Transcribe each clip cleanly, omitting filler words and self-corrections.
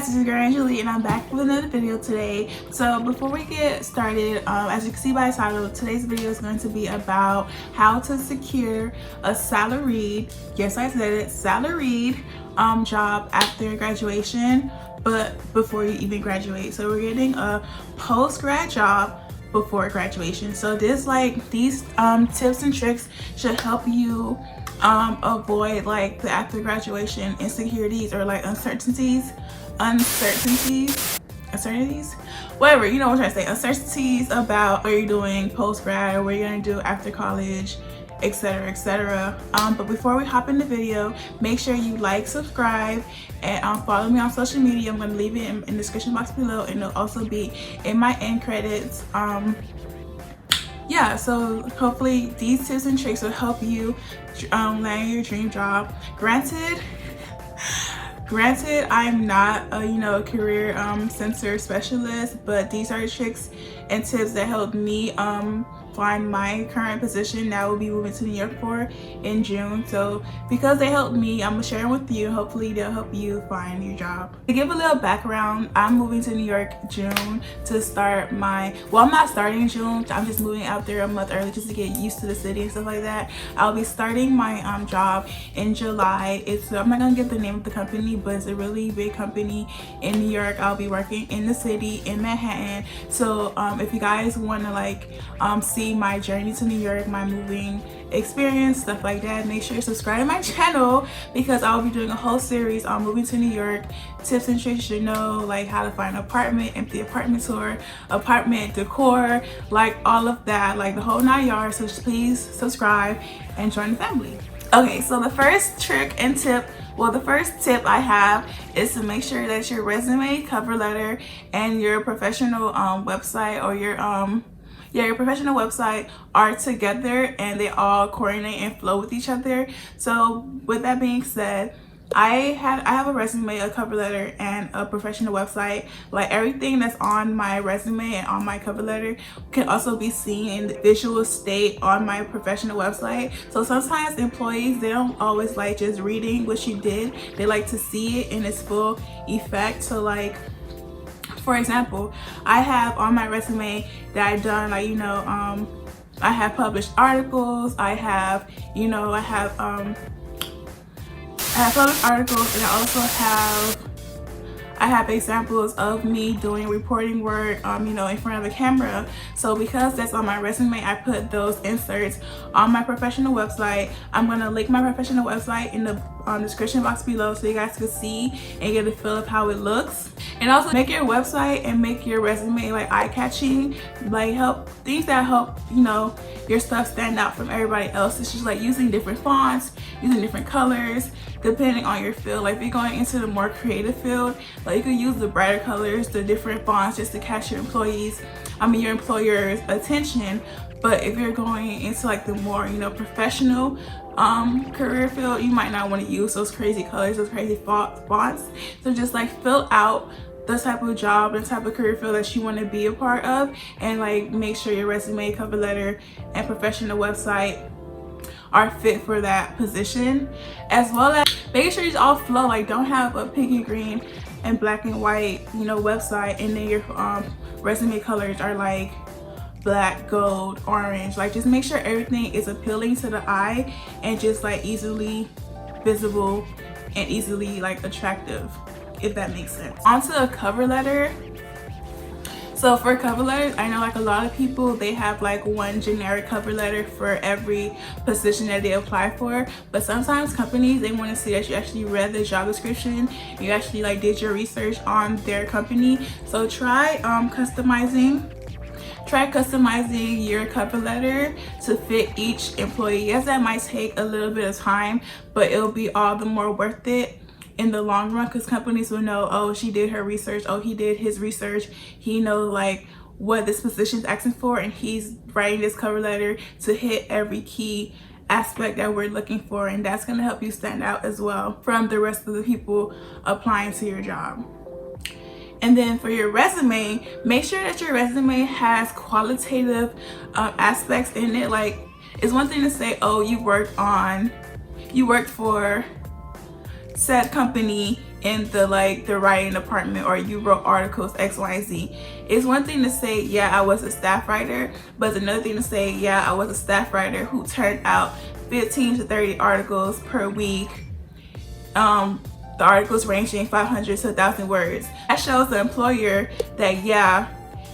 guys, this is girl Angeliejb and I'm back with another video today. So before we get started, as you can see by the title, today's video is going to be about how to secure a salaried, yes I said it, salaried job after graduation, but before you even graduate. So we're getting a post-grad job before graduation. So these tips and tricks should help you avoid like the after graduation insecurities or like uncertainties, whatever, you know what I'm trying to say, uncertainties about what you're doing post-grad or what you're gonna do after college, etc, etc. But before we hop in the video, make sure you like, subscribe, and follow me on social media. I'm gonna leave it in the description box below, and it'll also be in my end credits. Yeah, so hopefully these tips and tricks will help you land your dream job. Granted, I'm not a career center specialist, but these are tricks and tips that helped me find my current position that I will be moving to New York for in June. So because they helped me, I'm gonna share them with you. Hopefully they'll help you find your job. To give a little background, I'm moving to New York June to start my, well, I'm not starting in June, I'm just moving out there a month early just to get used to the city and stuff like that. I'll be starting my job in July. I'm not gonna give the name of the company, but it's a really big company in New York. I'll be working in the city in Manhattan. So if you guys want to like see my journey to New York, my moving experience, stuff like that, make sure you subscribe to my channel because I'll be doing a whole series on moving to New York, tips and tricks you should know, like how to find an apartment, empty apartment tour, apartment decor, like all of that, like the whole 9 yards. So please subscribe and join the family. Okay, so the first trick and tip, well, the first tip I have is to make sure that your resume, cover letter, and your professional website or your professional website are together and they all coordinate and flow with each other. So with that being said, I have a resume, a cover letter, and a professional website. Like everything that's on my resume and on my cover letter can also be seen in the visual state on my professional website. So sometimes employees, they don't always like just reading what you did. They like to see it in its full effect. So like, for example, I have on my resume that I've done, like, I have published articles, I have published articles, and I also have examples of me doing reporting work, in front of the camera. So because that's on my resume, I put those inserts on my professional website. I'm gonna link my professional website in the description box below so you guys can see and get a feel of how it looks. And also make your website and make your resume like eye-catching, like things that help your stuff stand out from everybody else. It's just like using different fonts, using different colors depending on your field. Like if you're going into the more creative field, like you can use the brighter colors, the different fonts, just to catch your your employer's attention. But if you're going into like the more professional career field, you might not want to use those crazy colors, those crazy fonts. So just like fill out the type of job and type of career field that you want to be a part of, and like make sure your resume, cover letter, and professional website are fit for that position, as well as making sure these all flow. Like don't have a pinky green and black and white website and then your resume colors are like black, gold, orange. Like just make sure everything is appealing to the eye and just like easily visible and easily like attractive, if that makes sense. Onto a cover letter. So for cover letters, I know like a lot of people, they have like one generic cover letter for every position that they apply for, but sometimes companies, they want to see that you actually read the job description, you actually like did your research on their company. So try customizing your cover letter to fit each employee. Yes, that might take a little bit of time, but it'll be all the more worth it in the long run, because companies will know, oh, she did her research, oh, he did his research, he knows like what this position is asking for, and he's writing this cover letter to hit every key aspect that we're looking for, and that's going to help you stand out as well from the rest of the people applying to your job. And then for your resume, make sure that your resume has qualitative aspects in it. Like it's one thing to say, oh, you worked for said company in the writing department, or you wrote articles X, Y, and Z. It's one thing to say, yeah, I was a staff writer, but it's another thing to say, yeah, I was a staff writer who turned out 15 to 30 articles per week. The articles ranging 500 to 1,000 words. That shows the employer that, yeah,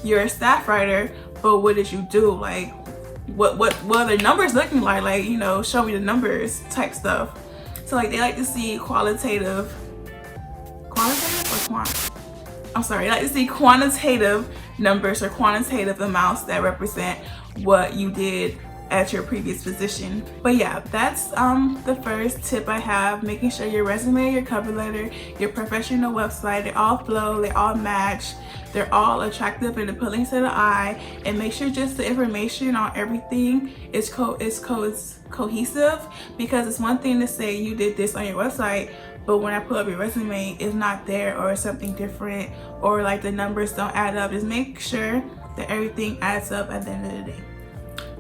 you're a staff writer, but what did you do? Like, what are the numbers looking like? Like, you know, show me the numbers type stuff. So like, they like to see quantitative numbers or quantitative amounts that represent what you did at your previous position. But yeah, that's the first tip I have. Making sure your resume, your cover letter, your professional website, they all flow, they all match, they're all attractive and appealing to the eye, and make sure just the information on everything is cohesive, because it's one thing to say you did this on your website, but when I pull up your resume, it's not there, or it's something different, or like the numbers don't add up. Just make sure that everything adds up at the end of the day.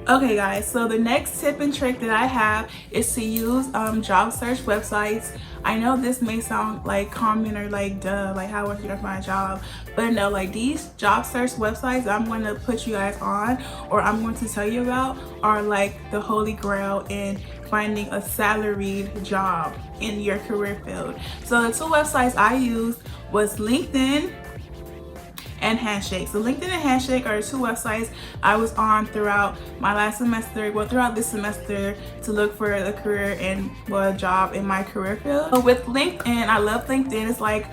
Okay guys, so the next tip and trick that I have is to use job search websites. I know this may sound like common or like duh, like how was you gonna find a job, but no, like these job search websites I'm going to put you guys on, or I'm going to tell you about, are like the holy grail in finding a salaried job in your career field. So the two websites I used was LinkedIn and Handshake. So LinkedIn and Handshake are two websites I was on throughout my last semester, well, throughout this semester, to look for a career and a job in my career field. But with LinkedIn, I love LinkedIn. It's like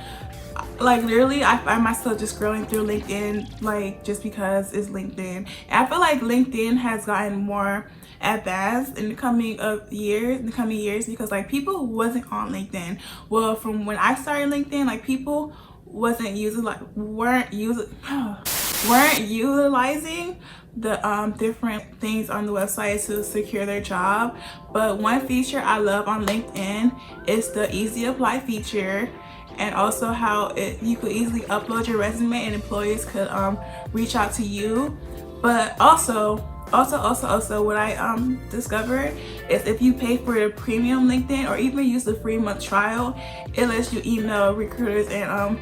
literally I find myself just scrolling through LinkedIn, like, just because it's LinkedIn. And I feel like LinkedIn has gotten more advanced in the coming years, because like people wasn't on LinkedIn. Well, from when I started LinkedIn, like people weren't utilizing the different things on the website to secure their job. But one feature I love on LinkedIn is the easy apply feature, and also how you could easily upload your resume and employers could reach out to you. But also what I discovered is if you pay for the premium LinkedIn, or even use the free month trial, it lets you email recruiters and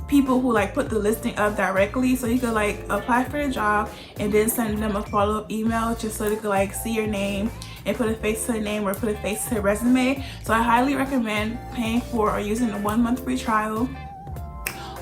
people who like put the listing up directly, so you could like apply for the job and then send them a follow-up email just so they could like see your name and put a face to the name or put a face to the resume. So I highly recommend paying for or using the 1 month free trial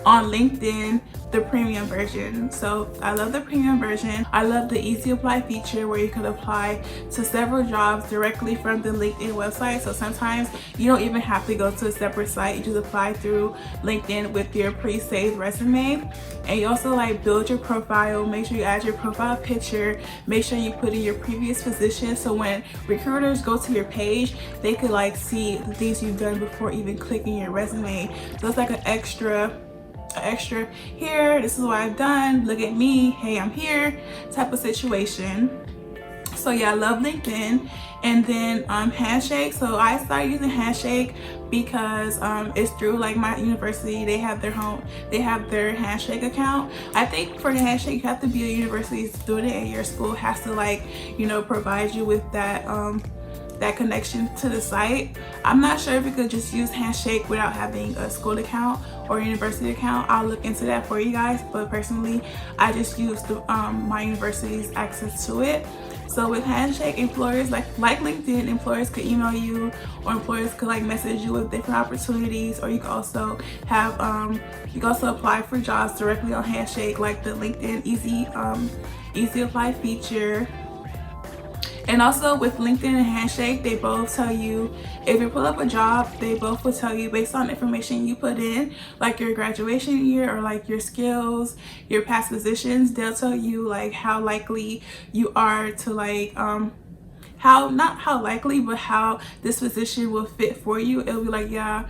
on LinkedIn, the premium version. So I love the premium version. I love the easy apply feature where you could apply to several jobs directly from the LinkedIn website. So sometimes you don't even have to go to a separate site. You just apply through LinkedIn with your pre-saved resume. And you also like build your profile. Make sure you add your profile picture. Make sure you put in your previous position, so when recruiters go to your page, they could like see the things you've done before even clicking your resume. So it's like an extra here, this is what I've done, look at me, hey, I'm here type of situation. So yeah, I love LinkedIn. And then Handshake. So I started using Handshake because it's through like my university. They have their Handshake account. I think for the Handshake you have to be a university student, and your school has to like, you know, provide you with that that connection to the site. I'm not sure if you could just use Handshake without having a school account or a university account. I'll look into that for you guys, but personally I just use my university's access to it. So with Handshake, employers like LinkedIn, employers could email you, or employers could like message you with different opportunities, or you can also have you can also apply for jobs directly on Handshake, like the LinkedIn easy apply feature. And also with LinkedIn and Handshake, they both tell you, if you pull up a job, they both will tell you based on information you put in, like your graduation year or like your skills, your past positions. They'll tell you like how likely you are to like not how likely, but how this position will fit for you. It'll be like, yeah,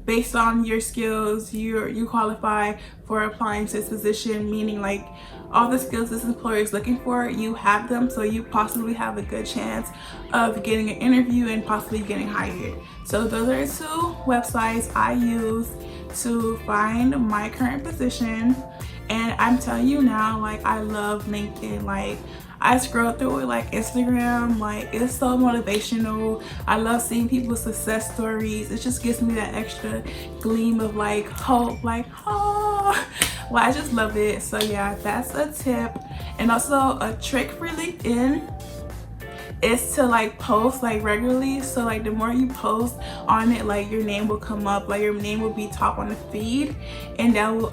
based on your skills, you qualify for applying to this position, meaning like all the skills this employer is looking for, you have them, so you possibly have a good chance of getting an interview and possibly getting hired. So those are two websites I use to find my current position. And I'm telling you now, like, I love LinkedIn. Like, I scroll through it like Instagram, like it's so motivational. I love seeing people's success stories. It just gives me that extra gleam of like hope, like oh, well, I just love it. So yeah, that's a tip. And also a trick for LinkedIn is to like post like regularly. So like the more you post on it, like your name will come up, like your name will be top on the feed, and that will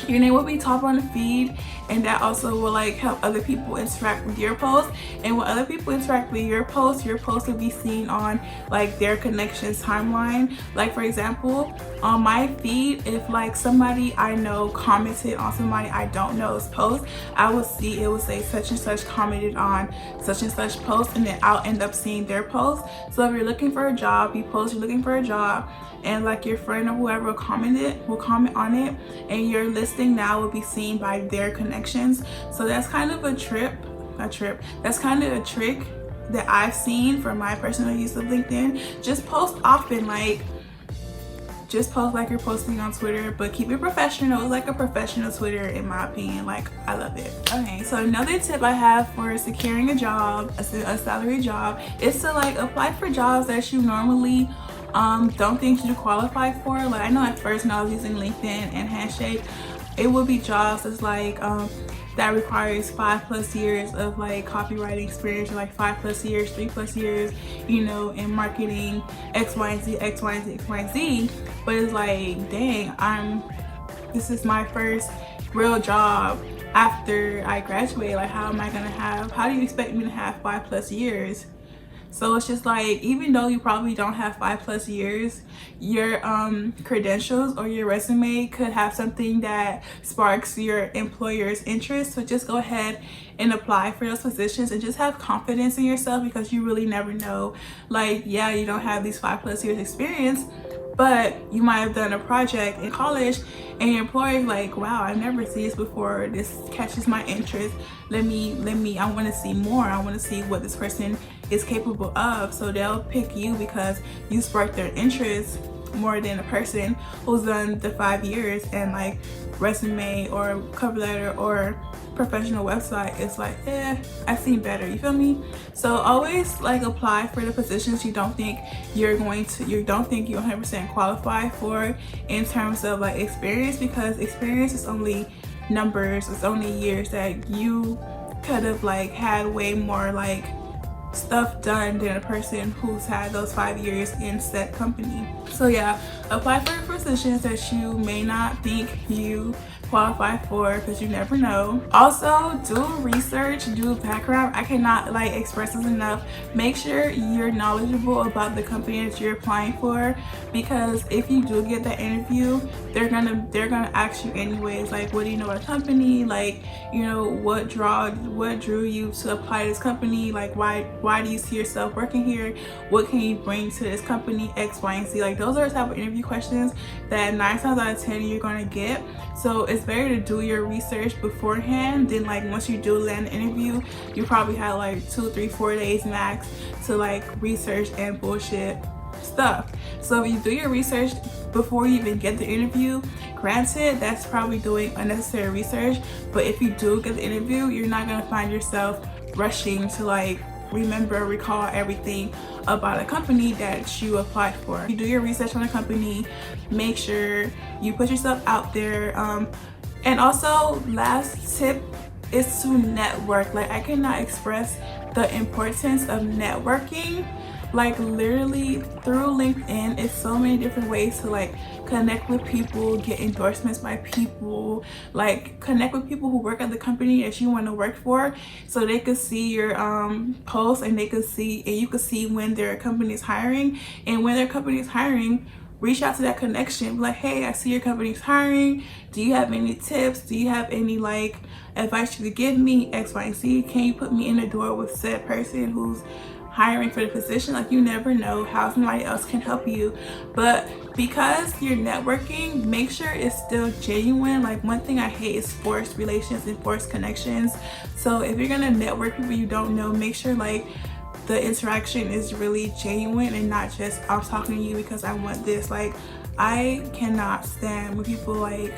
your name will be top on the feed, and that also will like help other people interact with your post. And when other people interact with your post will be seen on like their connections timeline. Like for example, on my feed, if like somebody I know commented on somebody I don't know's post, I will see it will say such and such commented on such and such post, and then I'll end up seeing their post. So if you're looking for a job, you post you're looking for a job, and like your friend or whoever will comment on it, and your listing now will be seen by their connections. So that's kind of that's kind of a trick that I've seen for my personal use of LinkedIn. Just post often, like just post like you're posting on Twitter, but keep it professional. It's like a professional Twitter in my opinion. Like I love it. Okay, so another tip I have for securing a job, a salary job, is to like apply for jobs that you normally don't think you qualify for. Like I know at first when I was using LinkedIn and Handshake, it would be jobs that's like that requires 5+ years of like copywriting experience, or like 5+ years, 3+ years, you know, in marketing, X, Y, and Z, X, Y, and Z, X, Y, and Z. But it's like, dang, this is my first real job after I graduate. Like how do you expect me to have 5+ years? So it's just like, even though you probably don't have 5+ years, your credentials or your resume could have something that sparks your employer's interest. So just go ahead and apply for those positions and just have confidence in yourself, because you really never know. Like, yeah, you don't have these 5+ years experience, but you might have done a project in college and your employer is like, wow, I never seen this before, this catches my interest, I want to see more, I want to see what this person is capable of. So they'll pick you because you sparked their interest more than a person who's done the 5 years and like resume or cover letter or professional website. It's like, I've seen better, you feel me? So always like apply for the positions you don't think you 100% qualify for in terms of like experience, because experience is only numbers, it's only years that you could have like had way more like stuff done than a person who's had those 5 years in said company. So yeah, apply for positions that you may not think you qualify for, because you never know. Also, do research, do background. I cannot like express this enough. Make sure you're knowledgeable about the company that you're applying for, because if you do get that interview, they're gonna ask you anyways, like, what do you know about the company? Like, you know, what drew you to apply to this company? Like, why do you see yourself working here? What can you bring to this company? X, Y, and Z. Like, those are the type of interview questions that 9 times out of 10 you're gonna get. So it's better to do your research beforehand. Then like once you do land an interview, you probably have like 2, 3, 4 days max to like research and bullshit stuff. So if you do your research before you even get the interview, granted that's probably doing unnecessary research, but if you do get the interview, you're not gonna find yourself rushing to like recall everything about a company that you applied for. You do your research on a company, make sure you put yourself out there. And also, last tip is to network. Like, I cannot express the importance of networking. Like, literally through LinkedIn, it's so many different ways to like connect with people, get endorsements by people, like connect with people who work at the company that you want to work for, so they could see your posts, and you could see when their company is hiring. And when their company is hiring, reach out to that connection, like, hey, I see your company's hiring, do you have any tips, do you have any like advice you could give me, X, Y, and Z? Can you put me in the door with said person who's hiring for the position? Like, you never know how somebody else can help you. But because you're networking, make sure it's still genuine. Like, one thing I hate is forced relations and forced connections. So if you're gonna network people you don't know, make sure like the interaction is really genuine and not just, I'm talking to you because I want this. Like, I cannot stand when people like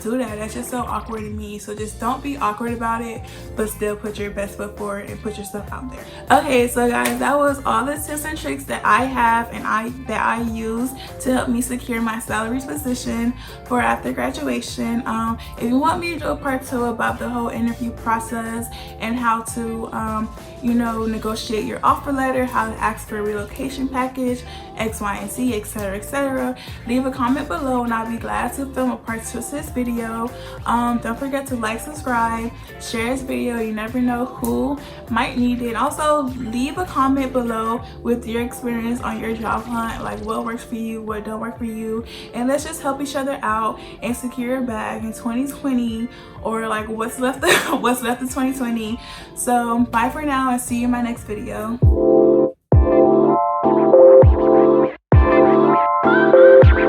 do that. That's just so awkward to me. So just don't be awkward about it, but still put your best foot forward and put yourself out there. Okay, so guys, that was all the tips and tricks that I have and that I use to help me secure my salaried position for after graduation. If you want me to do a part 2 about the whole interview process and how to you know, negotiate your offer letter, how to ask for a relocation package, X, Y, and Z, etc., etc., leave a comment below and I'll be glad to film a part 2 to this video. Don't forget to like, subscribe, share this video. You never know who might need it. Also, leave a comment below with your experience on your job hunt, like what works for you, what don't work for you, and let's just help each other out and secure a bag in 2020, or like what's left of 2020. So bye for now and see you in my next video.